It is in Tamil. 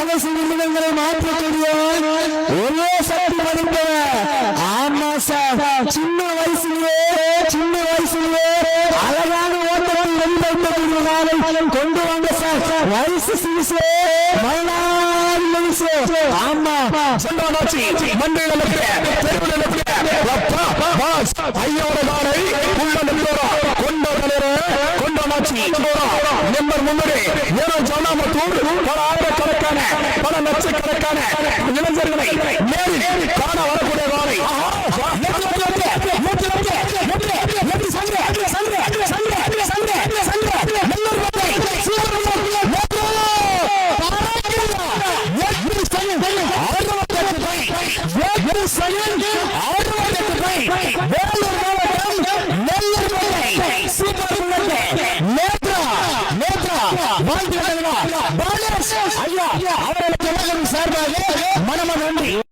மனசு நிமிடங்களை மாற்றக்கூடிய ஒரே சக்தி வந்தவன். ஆமா சார், சின்ன வயசுலயே அழகான ஓட்டத்தில் வெளிப்படுத்தக்கூடிய நாளை கொண்டு வாங்க சார். வயசு சிறுசு, மறுநாள் வயசு. ஆமா மண்டையில் ஐயோட நாளை நம்பர் முன்னரே ஏனோ ஜனாமத்தூர் பல ஆயிரக்கணக்கான பல லட்சக்கணக்கான இளைஞர்களை நேரில் காண வரக்கூடிய வாரை சார்பாக மனம நன்றி.